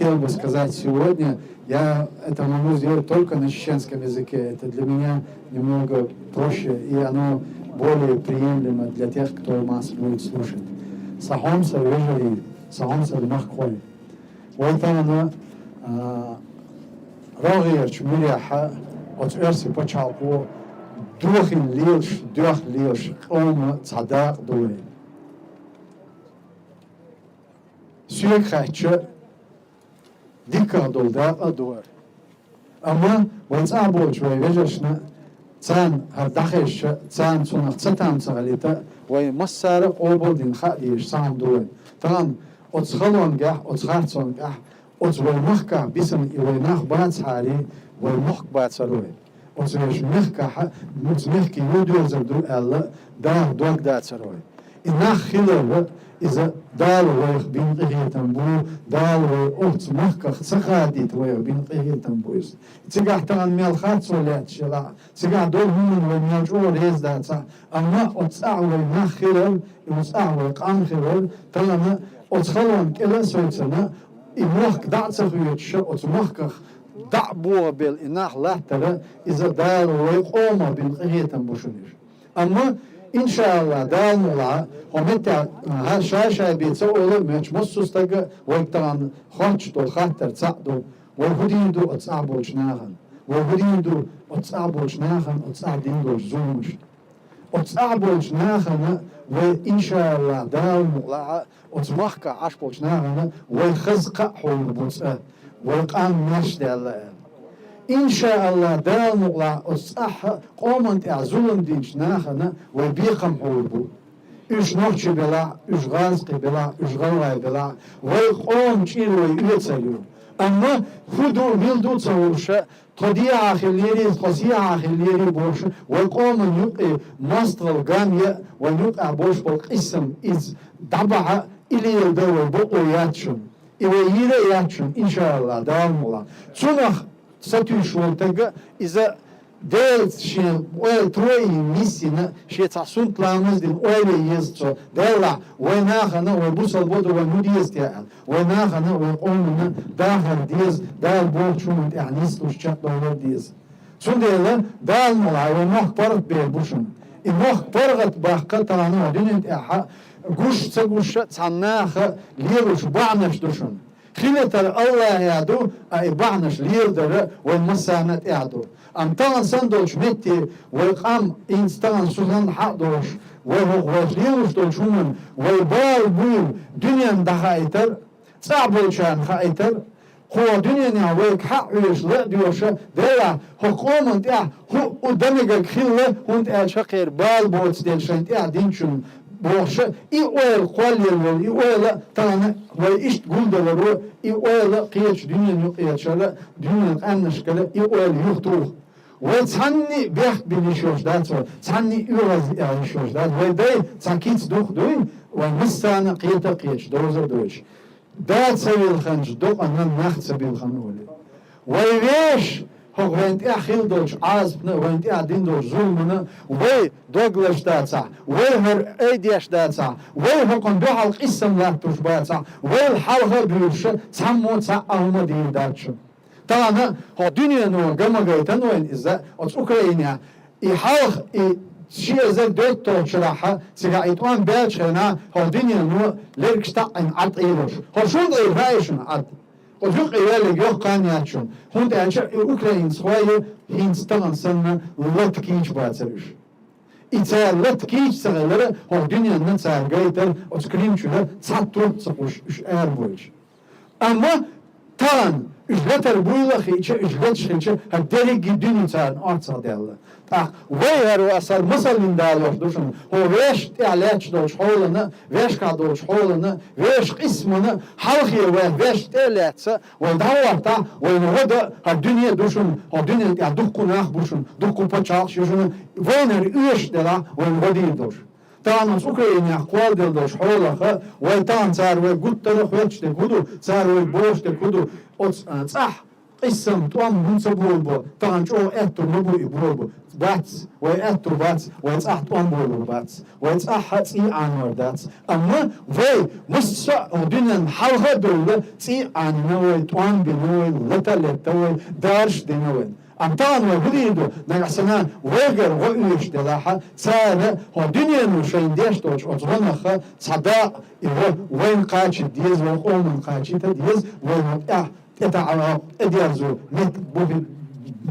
хотел бы сказать сегодня, я это могу сделать только на чеченском языке. Это для меня немного проще, и оно более приемлемо для тех, кто нас будет слушать. Сахомса вежари, сахомса махкой. Вот она рогерч миряха, от эрси почалку, духин лилш, ома цадак дуэ. Сюек хача, дикар долда адуар. Ама вот абоч вежашна, цан хардахеш, цан сунах цатам цалита, вай массара ободин хадиш сам дуэ. Тан от схалонгах, от схарцонгах, от ваймахка бисам и вайнах бацари, ваймах бацаруэ. От ваймахка, мухки юдюр забду элла, да дог дацаруэ. И нах хилава, إذا دالوا بين قهية تنبو دالوا أخت مخك سخاديت بين قهية تنبويس تيجا تان ميل خاتس ولا تشلا تيجا دول هم وميل جو ريز داتsa أما أتصعوا نخيرل يتصعوا قام خيرل تلنا أتصخلون كلا سويتنا إمخك داتsa خيوتش أتصمخك دعبوا بالإناح لحتلا إذا دالوا قوما بين قهية تنبوشنيش أما إن شاء الله دالنا ومتى هالشاشة بيتسوي مش مصوصتك ويبتغن خانشتو خاطر تصعدو وهديندو أتصعبو جناهن وهديندو أتصعبو جناهن أتصعديندو زومش أتصعبو جناهن وإن شاء الله دالنا أتصمحك عشبو جناهن ويخزق حول بوسأ ويقام نشد الله إن شاء الله دالنا أتصح قومنت أعزولن دي جناهن ويبيقم حول بو üç nokçu bela, üç gazqı bela, üç galvay bela, ve on çiroy üreteliyor. Ama hudu mildu çavuşa, todiye ahilleri, tosiye ahilleri boş, ve qomun yuqi mastral gamya, ve yuqa boş bol qism iz dabaha ili dawa bu oyatşun. İve yire yatşun inşallah devam ola. Çunaq satüş voltaga iza Del şey o troy misina şey tasıntlamız din öyle yazıyor. Della ve nahana ve bu salbodu ve nudiyes ya. Ve nahana ve onunla daha diz dal borçun yani istuşacak dolar diz. Sondela dal mala ve noh park be buşun. İnoh pargat bahka tanı dünün ha guş saguş sannaha liruş ba'naş düşün. خلتر الله يعدو أي بعنش ليردر والمسانة يعدو أم تغن سندوش متي ويقام إنستغن سلان حقدوش وهو غوشليوش دوشون ويبال بويل دنيا دخايتر صعبوشان خايتر هو دنيا ويك حق ويش لا ديوشا ديلا حكومة انت هو قدامك خيلة هونت شقير بال بوتس ديل شنت دينشون بوش إيوال قاليل إيوال تانا وإيش قلدلرو إيوال قيش دنيا يقيش لا دنيا أنش كلا إيوال يختوه وتعني بيح بنيشوش داتو تعني يورز يشوش دات ويداي تاكيت دوخ دوين ومستانا قيتا قيش دوزر دوش دات سوي الخنج دوق أنا نخت سبي الخنولي ويش هو وانت أخيل دوش عازبنا وانت أدين دوش ظلمنا وي دوغلش داتسا وي هر ايديش داتسا وي هو قندوح القسم لا تشباتسا وي الحلقة بيرشا تسمو تسعهما دين داتشو تانا هو دنيا نو قما قيتن وين إذا أتس أوكرانيا إحالق شيء زي دوتو شراحة سيقا إتوان بيلشنا هو دنيا نو ليركشتا إن عط إيروش هو شون إيرهايشن عط وفق إيالي يوه قانياتشون هونت أنشاء أوكرين سخوايو هينستغن سنة لتكيش باتسرش إتسار لتكيش سغلرة هو دنيا ننسار قيتر وتكريم شوها تسعطور تسقوش إش بويش أما تان ücretler bu yıl hiç ücret şinçe hadi gidin insan artsa derler. Ta ve her o asal masalın dağılır düşün. O veş ilaç doş holunu, veş kadoş holunu, veş ismini halkı ve veş ilaçsa ve davarta ve nerede ha dünya düşün. Ha dünya ya dukunah düşün. Dukun paçak düşün. Ve ner üş dela ve nerede doş. تانس أوكرانيا قوال دل دوش حولها ويتان صار ويقول تروح ويش تكودو صار ويبوش تكودو صح قسم توام بنسبول بو تان شو أتو نبو يبرو бац, ой эту бац, ой цахт он был бац, ой цахт и анор дац. Amma ve mussa dünün halha dolu ci annoy tuan binoy leta darsh dinoy. Amtan ve bulido nagasana veger goyuş delaha tsara ho dünyanın şeyindeş doç ozvanaha sada ve kaç diz ve onun kaç diz ve это эдиарзу нет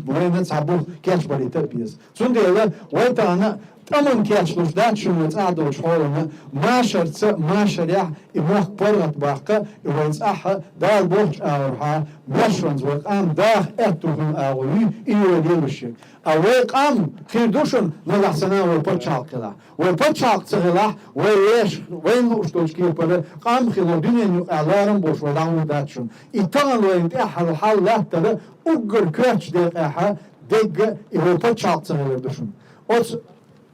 бувен сабу кеш барита пиз цундела вайта ана тамон кеш нужда чуну цадо чхолна машарца машаря и мох поргат бака и вайцаха дал борч аурха башранз вакам дах этухун ауи и wedilshik awaqam khirdushun nalahsana wa porchalqila wa porchalqila wa yesh wa nushtochki pare qam khilodinen alaram bosh wa dawdatshun itan wa intahal halatta ugr kach de aha deg и wa porchalqila dushun ot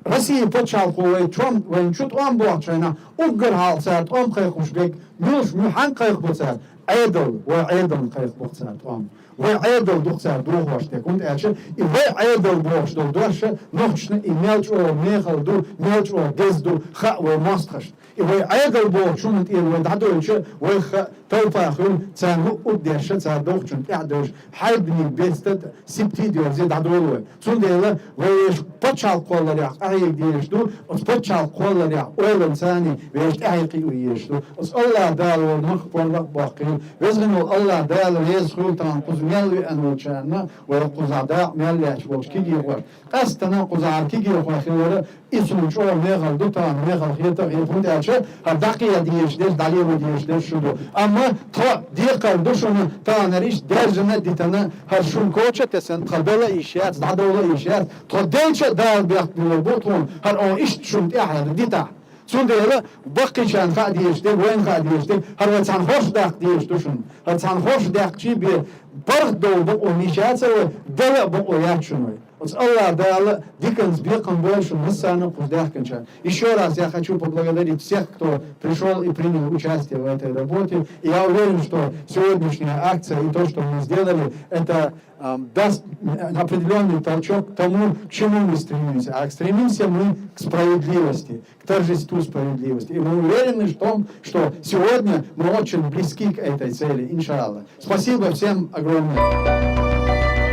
Россия почалкует, чем венчут он блокчейна, угр халцат, он кайхушбек, мюш мюхан кайхбуцат, айдл, ва айдл кайхбуцат, он. Ва айдл духцат, другоштек, und эче, и ва айдл блокштол, доше, ночне, и мелч о мехал ду, мелч о дезду, ха, ва мастхаш. И ва айдл блокчунт, и ва дадойче, ва ха, толпахун, цану уддерше, ца дохчун, ядош, хайбни бестет, септидиор, зе дадолуе. Цундела, ва еш почалкуаларях, ayık diyiştu, os poçal kolları oğlun sani ve işte ayık uyuştu. Os Allah dağıl olmak porlak bakıyor. Vezgin ol Allah dağıl rezhul tan kuzmel ve anulçana ve kuzada melleş boş ki giyor. Kastana kuzar ki giyor xiyore isun çoğu megal dutan megal xiyata yapındı açı dakiye diyişler daliye diyişler şudu. Ama ta dikkat duşunu taneriş derzine ditana her şun koça tesen kalbela işyat dadola işyat ta delçe dağıl bırakmıyor بطون هر أو إيش شون تأحد ديتا سون ده بقي شان خاد يشتي وين خاد يشتي هر وتسان خوش داق ديشتوشن هر تسان خوش داق شي بي برد دو بقو ميشات سوى دلع بقو ياتشنوي Allah дал Диккенс беком больше мы сами куздахканча. Еще раз я хочу поблагодарить всех, кто пришел и принял участие в этой работе. И я уверен, что сегодняшняя акция и то, что мы сделали, это даст определенный толчок к тому, к чему мы стремимся. А стремимся мы к справедливости, к торжеству справедливости. И мы уверены в том, что сегодня мы очень близки к этой цели, иншаллах. Спасибо всем огромное.